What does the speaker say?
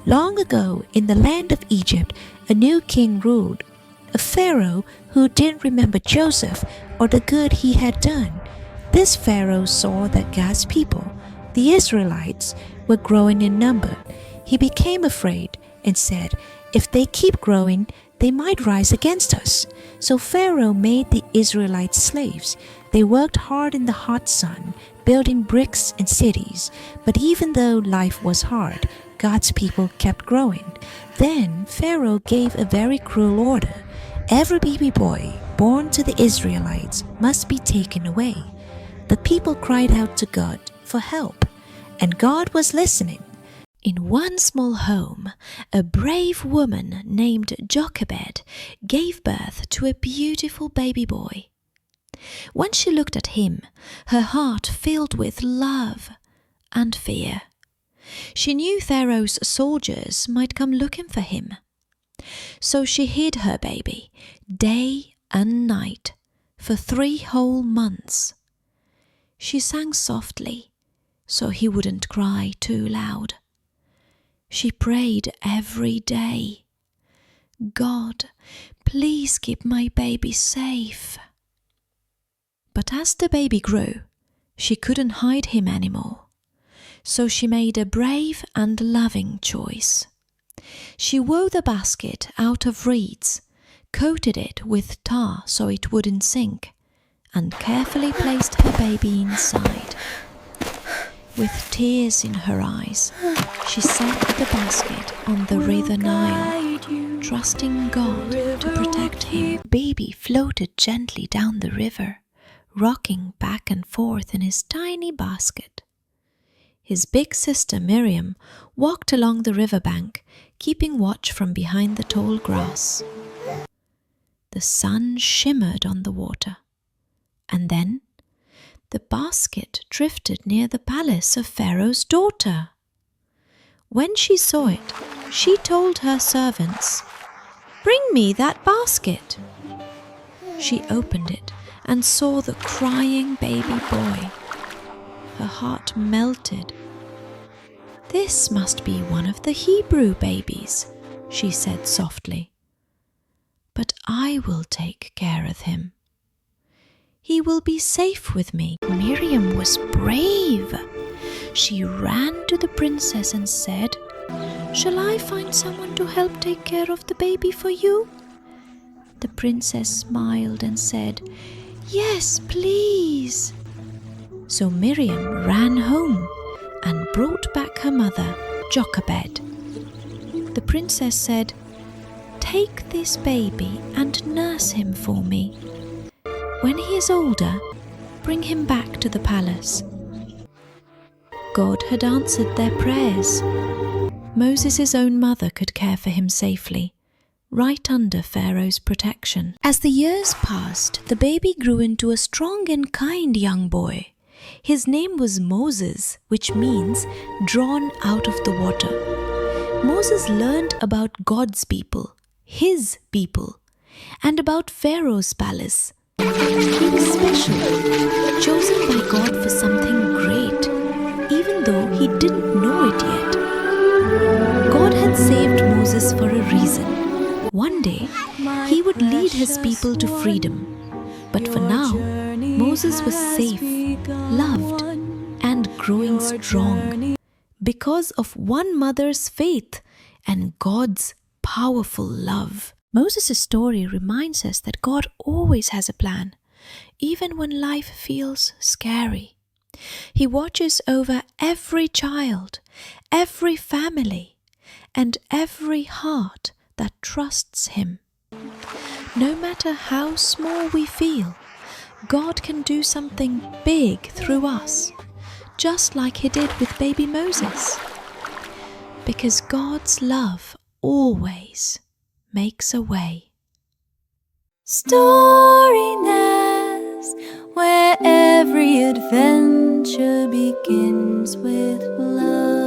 Long ago, in the land of Egypt, a new king ruled, a Pharaoh who didn't remember Joseph or the good he had done. This Pharaoh saw that God's people, the Israelites, were growing in number. He became afraid and said, "If they keep growing, they might rise against us." So Pharaoh made the Israelites slaves. They worked hard in the hot sun, building bricks and cities. But even though life was hard, God's people kept growing. Then Pharaoh gave a very cruel order. Every baby boy born to the Israelites must be taken away. The people cried out to God for help, and God was listening. In one small home, a brave woman named Jochebed gave birth to a beautiful baby boy. When she looked at him, her heart filled with love and fear. She knew Pharaoh's soldiers might come looking for him. So she hid her baby day and night for 3 whole months. She sang softly so he wouldn't cry too loud. She prayed every day, "God, please keep my baby safe." But as the baby grew, she couldn't hide him anymore. So she made a brave and loving choice. She wove the basket out of reeds, coated it with tar so it wouldn't sink, and carefully placed her baby inside. With tears in her eyes, she set the basket on the River Nile, trusting God to protect him. Baby floated gently down the river, rocking back and forth in his tiny basket. His big sister Miriam walked along the riverbank, keeping watch from behind the tall grass. The sun shimmered on the water, and then the basket drifted near the palace of Pharaoh's daughter. When she saw it, she told her servants, "Bring me that basket." She opened it and saw the crying baby boy. Her heart melted. "This must be one of the Hebrew babies," she said softly. "But I will take care of him. He will be safe with me." Miriam was brave. She ran to the princess and said, "Shall I find someone to help take care of the baby for you?" The princess smiled and said, "Yes, please." So Miriam ran home and brought back her mother, Jochebed. The princess said, "Take this baby and nurse him for me. When he is older, bring him back to the palace." God had answered their prayers. Moses' own mother could care for him safely, right under Pharaoh's protection. As the years passed, the baby grew into a strong and kind young boy. His name was Moses, which means drawn out of the water. Moses learned about God's people, his people, and about Pharaoh's palace. He was special, chosen by God for something great, even though he didn't know it yet. God had saved Moses for a reason. One day, he would lead his people to freedom. But for now, Moses was safe, loved, and growing strong because of one mother's faith and God's powerful love. Moses' story reminds us that God always has a plan, even when life feels scary. He watches over every child, every family, and every heart that trusts him. No matter how small we feel, God can do something big through us, just like he did with baby Moses. Because God's love always makes a way. StoryNest, where every adventure begins with love.